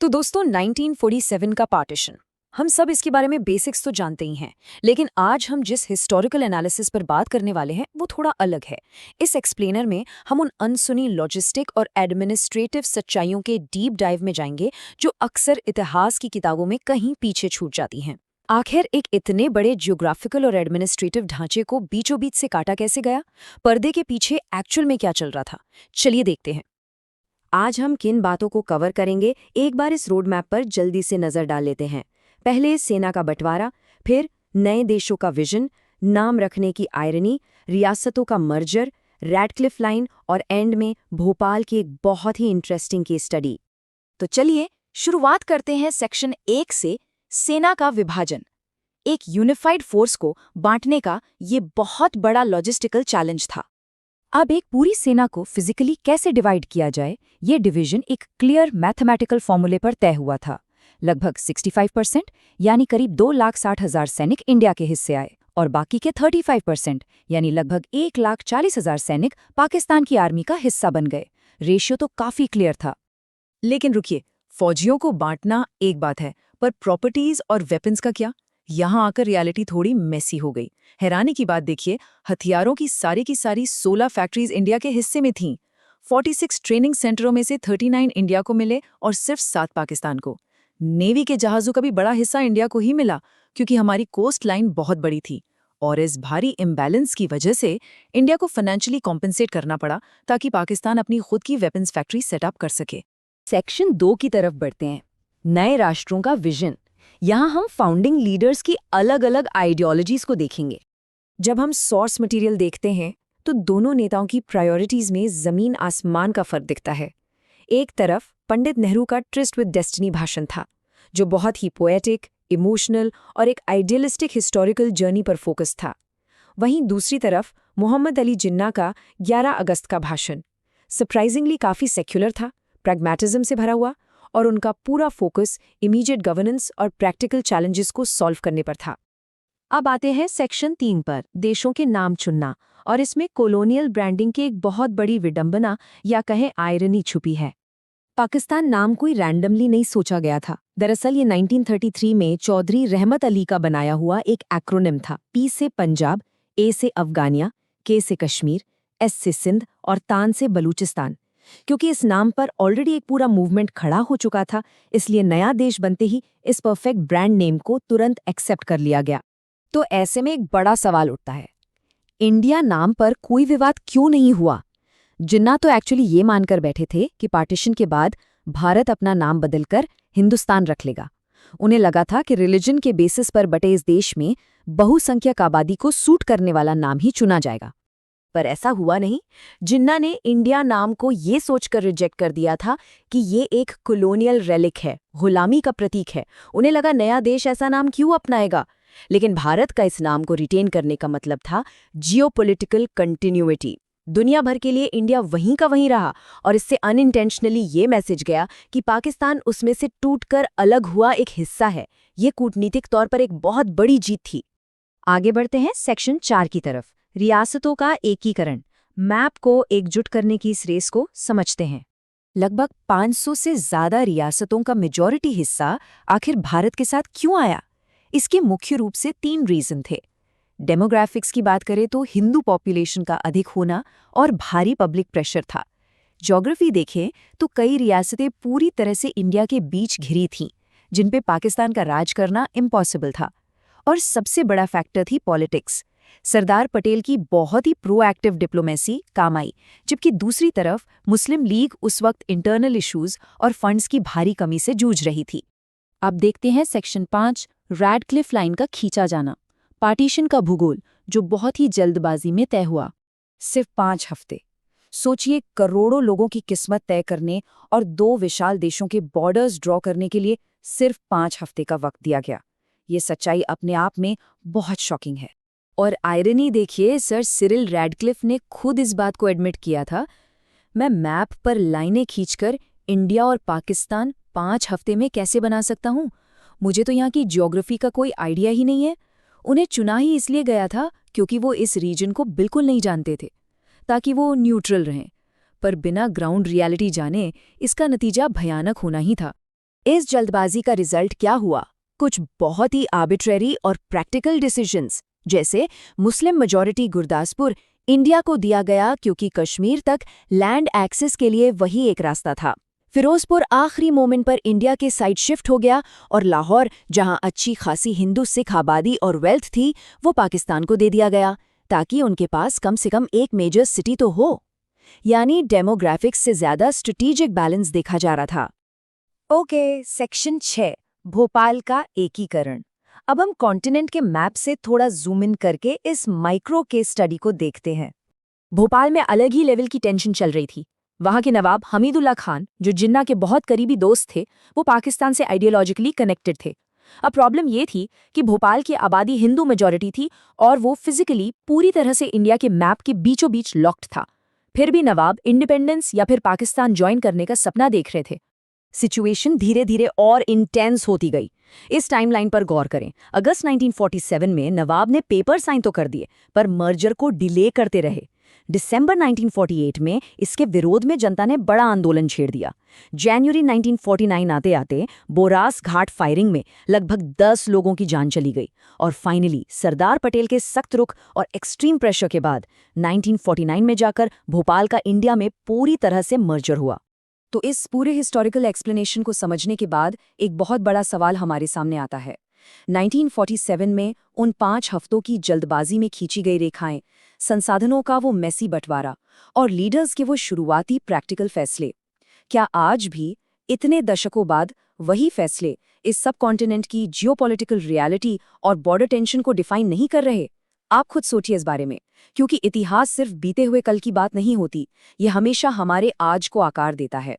तो दोस्तों 1947 का पार्टीशन, हम सब इसके बारे में बेसिक्स तो जानते ही हैं, लेकिन आज हम जिस हिस्टोरिकल एनालिसिस पर बात करने वाले हैं वो थोड़ा अलग है। इस एक्सप्लेनर में हम उन अनसुनी लॉजिस्टिक और एडमिनिस्ट्रेटिव सच्चाइयों के डीप डाइव में जाएंगे जो अक्सर इतिहास की किताबों में कहीं पीछे छूट जाती हैं। आखिर एक इतने बड़े जियोग्राफिकल और एडमिनिस्ट्रेटिव ढांचे को बीचों बीच से काटा कैसे गया, पर्दे के पीछे एक्चुअल में क्या चल रहा था, चलिए देखते हैं। आज हम किन बातों को कवर करेंगे, एक बार इस रोड मैप पर जल्दी से नजर डाल लेते हैं। पहले सेना का बंटवारा, फिर नए देशों का विजन, नाम रखने की आयरनी, रियासतों का मर्जर, रैडक्लिफ लाइन और एंड में भोपाल की एक बहुत ही इंटरेस्टिंग केस स्टडी। तो चलिए शुरुआत करते हैं सेक्शन 1 से, सेना का विभाजन। एक यूनिफाइड फोर्स को बांटने का ये बहुत बड़ा लॉजिस्टिकल चैलेंज था। अब एक पूरी सेना को फिजिकली कैसे डिवाइड किया जाए, ये डिवीजन एक क्लियर मैथमेटिकल फॉर्मूले पर तय हुआ था। लगभग 65% यानी करीब 2,60,000 सैनिक इंडिया के हिस्से आए और बाकी के 35% यानी लगभग 1,40,000 सैनिक पाकिस्तान की आर्मी का हिस्सा बन गए। रेशियो तो काफी क्लियर था। लेकिन रुकिए, फौजियों को बांटना एक बात है, पर प्रॉपर्टीज और वेपन्स का क्या? यहाँ आकर रियलिटी थोड़ी मेसी हो गई। हैरानी की बात देखिए, हथियारों की सारी 16 फैक्ट्रीज इंडिया के हिस्से में थीं। 46 ट्रेनिंग सेंटरों में से 39 इंडिया को मिले और सिर्फ 7 पाकिस्तान को। नेवी के जहाज़ों का भी बड़ा हिस्सा इंडिया को ही मिला, क्योंकि हमारी कोस्ट लाइन बहुत बड़ी थी। और इस भारी इम्बैलेंस की वजह से इंडिया को फाइनेंशियली कॉम्पेंसेट करना पड़ा ताकि पाकिस्तान अपनी खुद की वेपन्स फैक्ट्री सेटअप कर सके। सेक्शन 2 की तरफ बढ़ते हैं, नए राष्ट्रों का विजन। यहाँ हम फाउंडिंग लीडर्स की अलग अलग आइडियोलॉजीज को देखेंगे। जब हम सोर्स मटेरियल देखते हैं तो दोनों नेताओं की प्रायोरिटीज में जमीन आसमान का फर्क दिखता है। एक तरफ पंडित नेहरू का ट्रिस्ट विद डेस्टिनी भाषण था, जो बहुत ही पोएटिक, इमोशनल और एक आइडियलिस्टिक हिस्टोरिकल जर्नी पर फोकस था। वहीं दूसरी तरफ मोहम्मद अली जिन्ना का 11 अगस्त का भाषण सरप्राइजिंगली काफ़ी सेक्युलर था, प्रैग्मैटिज्म से भरा हुआ, और उनका पूरा फोकस इमीडिएट गवर्नेंस और प्रैक्टिकल चैलेंजेस को सॉल्व करने पर था। अब आते हैं सेक्शन 3 पर, देशों के नाम चुनना, और इसमें कॉलोनियल ब्रांडिंग की एक बहुत बड़ी विडंबना या कहें आयरनी छुपी है। पाकिस्तान नाम कोई रैंडमली नहीं सोचा गया था। दरअसल ये 1933 में चौधरी रहमत अली का बनाया हुआ एक एक्रोनिम था। पी से पंजाब, ए से अफगानिया, के से कश्मीर, एस से सिंध और तान से बलूचिस्तान। क्योंकि इस नाम पर ऑलरेडी एक पूरा मूवमेंट खड़ा हो चुका था, इसलिए नया देश बनते ही इस परफेक्ट ब्रांड नेम को तुरंत एक्सेप्ट कर लिया गया। तो ऐसे में एक बड़ा सवाल उठता है, इंडिया नाम पर कोई विवाद क्यों नहीं हुआ? जिन्ना तो एक्चुअली ये मानकर बैठे थे कि पार्टीशन के बाद भारत अपना नाम बदलकर हिंदुस्तान रख लेगा। उन्हें लगा था कि रिलीजन के बेसिस पर बटे इस देश में बहुसंख्यक आबादी को सूट करने वाला नाम ही चुना जाएगा। पर ऐसा हुआ नहीं। जिन्ना ने इंडिया नाम को ये सोचकर रिजेक्ट कर दिया था कि ये एक कॉलोनियल रेलिक है, गुलामी का प्रतीक है। उन्हें लगा नया देश ऐसा नाम क्यों अपनाएगा। लेकिन भारत का इस नाम को रिटेन करने का मतलब था जियोपॉलिटिकल कंटिन्यूटी। दुनिया भर के लिए इंडिया वहीं का वहीं रहा, और इससे अनइंटेंशनली ये मैसेज गया कि पाकिस्तान उसमें से टूटकर अलग हुआ एक हिस्सा है। ये कूटनीतिक तौर पर एक बहुत बड़ी जीत थी। आगे बढ़ते हैं सेक्शन 4 की तरफ, रियासतों का एकीकरण। मैप को एकजुट करने की इस रेस को समझते हैं। लगभग 500 से ज्यादा रियासतों का मेजॉरिटी हिस्सा आखिर भारत के साथ क्यों आया? इसके मुख्य रूप से 3 रीजन थे। डेमोग्राफिक्स की बात करें तो हिंदू पॉपुलेशन का अधिक होना और भारी पब्लिक प्रेशर था। ज्योग्राफी देखें तो कई रियासतें पूरी तरह से इंडिया के बीच घिरी थीं, जिन पे पाकिस्तान का राज करना इम्पॉसिबल था। और सबसे बड़ा फैक्टर थी पॉलिटिक्स। सरदार पटेल की बहुत ही प्रोएक्टिव डिप्लोमेसी काम आई, जबकि दूसरी तरफ मुस्लिम लीग उस वक्त इंटरनल इश्यूज और फंड्स की भारी कमी से जूझ रही थी। अब देखते हैं सेक्शन 5, रैडक्लिफ लाइन का खींचा जाना। पार्टीशन का भूगोल जो बहुत ही जल्दबाजी में तय हुआ। सिर्फ 5 हफ्ते। सोचिए, करोड़ों लोगों की किस्मत तय करने और 2 विशाल देशों के बॉर्डर्स ड्रॉ करने के लिए सिर्फ 5 हफ्ते का वक्त दिया गया। ये सच्चाई अपने आप में बहुत शॉकिंग है। और आयरनी देखिए, सर सिरिल रैडक्लिफ ने खुद इस बात को एडमिट किया था। मैं मैप पर लाइनें खींचकर इंडिया और पाकिस्तान 5 हफ्ते में कैसे बना सकता हूँ? मुझे तो यहाँ की ज्योग्राफी का कोई आइडिया ही नहीं है। उन्हें चुना ही इसलिए गया था क्योंकि वो इस रीजन को बिल्कुल नहीं जानते थे, ताकि वो न्यूट्रल रहें। पर बिना ग्राउंड रियलिटी जाने इसका नतीजा भयानक होना ही था। इस जल्दबाजी का रिजल्ट क्या हुआ? कुछ बहुत ही आर्बिट्रेरी और प्रैक्टिकल डिसीजंस, जैसे मुस्लिम मेजॉरिटी गुरदासपुर इंडिया को दिया गया क्योंकि कश्मीर तक लैंड एक्सेस के लिए वही एक रास्ता था। फिरोजपुर आखिरी मोमेंट पर इंडिया के साइड शिफ्ट हो गया और लाहौर, जहां अच्छी खासी हिंदू सिख आबादी और वेल्थ थी, वो पाकिस्तान को दे दिया गया ताकि उनके पास कम से कम एक मेजर सिटी तो हो। यानी डेमोग्राफिक्स से ज्यादा स्ट्रेटेजिक बैलेंस देखा जा रहा था। ओके, सेक्शन 6, भोपाल का एकीकरण। अब हम कॉन्टिनेंट के मैप से थोड़ा जूम इन करके इस माइक्रो केस स्टडी को देखते हैं। भोपाल में अलग ही लेवल की टेंशन चल रही थी। वहां के नवाब हमीदुल्ला खान, जो जिन्ना के बहुत करीबी दोस्त थे, वो पाकिस्तान से आइडियोलॉजिकली कनेक्टेड थे। अब प्रॉब्लम ये थी कि भोपाल की आबादी हिंदू मेजॉरिटी थी और वो फिजिकली पूरी तरह से इंडिया के मैप के बीचों बीच लॉक्ड था। फिर भी नवाब इंडिपेंडेंस या फिर पाकिस्तान ज्वाइन करने का सपना देख रहे थे। सिचुएशन धीरे धीरे और इंटेंस होती गई। इस टाइमलाइन पर गौर करें। अगस्त 1947 में नवाब ने पेपर साइन तो कर दिए, पर मर्जर को डिले करते रहे। दिसंबर 1948 में इसके विरोध में जनता ने बड़ा आंदोलन छेड़ दिया। जनवरी 1949 आते आते बोरास घाट फायरिंग में लगभग 10 लोगों की जान चली गई और फाइनली सरदार पटेल के सख्त रुख और एक्सट्रीम प्रेशर के बाद 1949 में जाकर भोपाल का इंडिया में पूरी तरह से मर्जर हुआ। तो इस पूरे हिस्टोरिकल एक्सप्लेनेशन को समझने के बाद एक बहुत बड़ा सवाल हमारे सामने आता है। 1947 में उन 5 हफ्तों की जल्दबाजी में खींची गई रेखाएं, संसाधनों का वो मैसी बंटवारा और लीडर्स के वो शुरुआती प्रैक्टिकल फैसले, क्या आज भी इतने दशकों बाद वही फैसले इस सब कॉन्टिनेंट की जियोपॉलिटिकल रियलिटी और बॉर्डर टेंशन को डिफाइन नहीं कर रहे? आप खुद सोचिए इस बारे में, क्योंकि इतिहास सिर्फ बीते हुए कल की बात नहीं होती, ये हमेशा हमारे आज को आकार देता है।